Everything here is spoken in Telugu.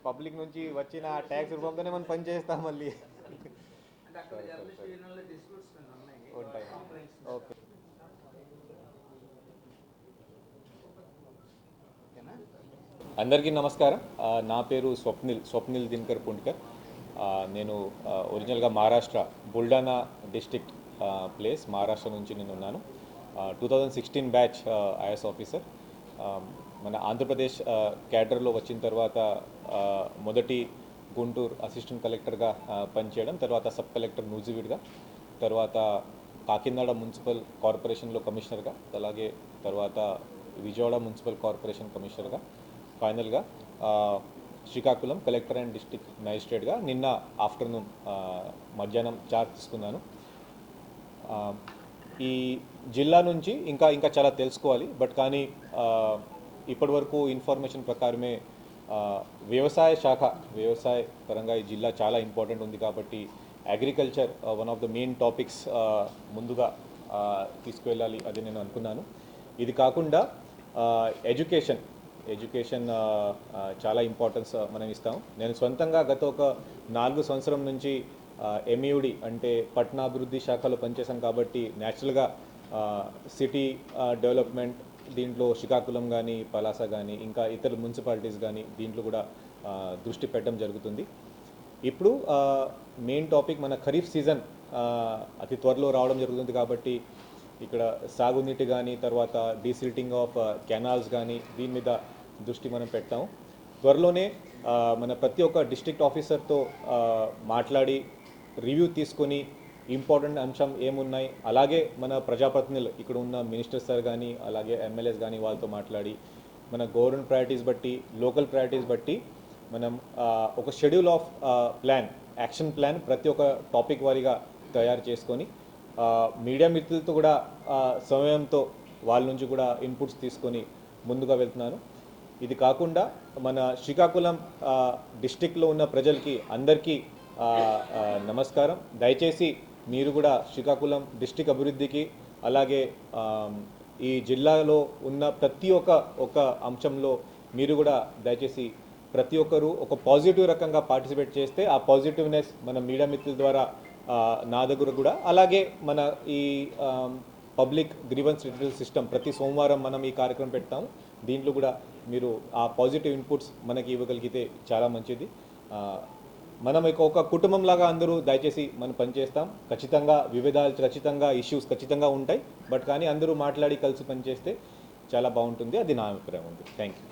పబ్లిక్ నుంచి వచ్చిన ట్యాక్స్ రూపంతోనే మనం పని చేస్తాం మళ్ళీ. ఉంటాయి. ఓకే. అందరికీ నమస్కారం. నా పేరు స్వప్నిల్ దినకర్ పుండ్కర్. నేను ఒరిజినల్గా మహారాష్ట్ర బుల్డానా డిస్ట్రిక్ట్ ప్లేస్ మహారాష్ట్ర నుంచి నేను ఉన్నాను. 2016 బ్యాచ్ ఐఎస్ ఆఫీసర్. మన ఆంధ్రప్రదేశ్ క్యాడర్లో వచ్చిన తర్వాత మొదటి గుంటూరు అసిస్టెంట్ కలెక్టర్గా పనిచేయడం, తర్వాత సబ్ కలెక్టర్ నూజివీడ్గా, తర్వాత కాకినాడ మున్సిపల్ కార్పొరేషన్లో కమిషనర్గా, అలాగే తర్వాత విజయవాడ మున్సిపల్ కార్పొరేషన్ కమిషనర్గా, ఫైనల్గా శ్రీకాకుళం కలెక్టర్ అండ్ డిస్ట్రిక్ట్ మ్యాజిస్ట్రేట్గా నిన్న ఆఫ్టర్నూన్ మధ్యాహ్నం చార్జ్ తీసుకున్నాను. ఈ జిల్లా నుంచి ఇంకా చాలా తెలుసుకోవాలి, బట్ కానీ ఇప్పటివరకు ఇన్ఫర్మేషన్ ప్రకారమే వ్యవసాయ పరంగా ఈ జిల్లా చాలా ఇంపార్టెంట్ ఉంది కాబట్టి agriculture one of the main topics ముందుగా తీసుకువెళ్ళాలి అది నేను అనుకున్నాను. ఇది కాకుండా ఎడ్యుకేషన్ చాలా ఇంపార్టెన్స్ మనం ఇస్తాం. నేను సొంతంగా గత ఒక 4 సంవత్సరం నుంచి ఎంఈడి అంటే పట్టణాభివృద్ధి శాఖలో పనిచేశాను కాబట్టి న్యాచురల్గా సిటీ డెవలప్మెంట్ దీంట్లో శ్రీకాకుళం కానీ, పలాస కానీ, ఇంకా ఇతర మున్సిపాలిటీస్ కానీ దీంట్లో కూడా దృష్టి పెట్టడం జరుగుతుంది. ఇప్పుడు మెయిన్ టాపిక్ మన ఖరీఫ్ సీజన్ అతి త్వరలో రావడం జరుగుతుంది కాబట్టి ఇక్కడ సాగునీటి కానీ, తర్వాత డీసిల్టింగ్ ఆఫ్ కెనాల్స్ కానీ దీని మీద దృష్టి మనం పెడతాము. త్వరలోనే మన ప్రతి ఒక్క డిస్ట్రిక్ట్ ఆఫీసర్తో మాట్లాడి రివ్యూ తీసుకొని ఇంపార్టెంట్ అంశం ఏమున్నాయి, అలాగే మన ప్రజాప్రతినిధులు ఇక్కడ ఉన్న మినిస్టర్స్ సార్ కానీ, అలాగే ఎమ్మెల్యేస్ కానీ వాళ్ళతో మాట్లాడి మన గవర్నమెంట్ ప్రయారిటీస్ బట్టి, లోకల్ ప్రయారిటీస్ బట్టి మనం ఒక షెడ్యూల్ ఆఫ్ యాక్షన్ ప్లాన్ ప్రతి ఒక్క టాపిక్ వారీగా తయారు చేసుకొని మీడియా మిత్రులతో కూడా సమయంతో వాళ్ళ నుంచి కూడా ఇన్పుట్స్ తీసుకొని ముందుగా వెళ్తున్నాను. ఇది కాకుండా మన శ్రీకాకుళం డిస్ట్రిక్ట్లో ఉన్న ప్రజలకి అందరికీ నమస్కారం. దయచేసి మీరు కూడా శ్రీకాకుళం డిస్ట్రిక్ట్ అభివృద్ధికి, అలాగే ఈ జిల్లాలో ఉన్న ప్రతి ఒక్క అంశంలో మీరు కూడా దయచేసి ప్రతి ఒక్కరూ ఒక పాజిటివ్ రకంగా పార్టిసిపేట్ చేస్తే ఆ పాజిటివ్నెస్ మన మీడియా మిత్రుల ద్వారా నా దగ్గర కూడా, అలాగే మన ఈ పబ్లిక్ గ్రీవెన్స్ రిట్రీవల్ సిస్టమ్ ప్రతి సోమవారం మనం ఈ కార్యక్రమం పెడతాము. దీంట్లో కూడా మీరు ఆ పాజిటివ్ ఇన్పుట్స్ మనకి ఇవ్వగలిగితే చాలా మంచిది. మనం ఒక కుటుంబంలాగా అందరూ దయచేసి మనం పనిచేస్తాం. ఖచ్చితంగా వివిధాలు, ఖచ్చితంగా ఇష్యూస్ ఖచ్చితంగా ఉంటాయి, బట్ కానీ అందరూ మాట్లాడి కలిసి పనిచేస్తే చాలా బాగుంటుంది. అది నా అభిప్రాయం ఉంది. Thank you.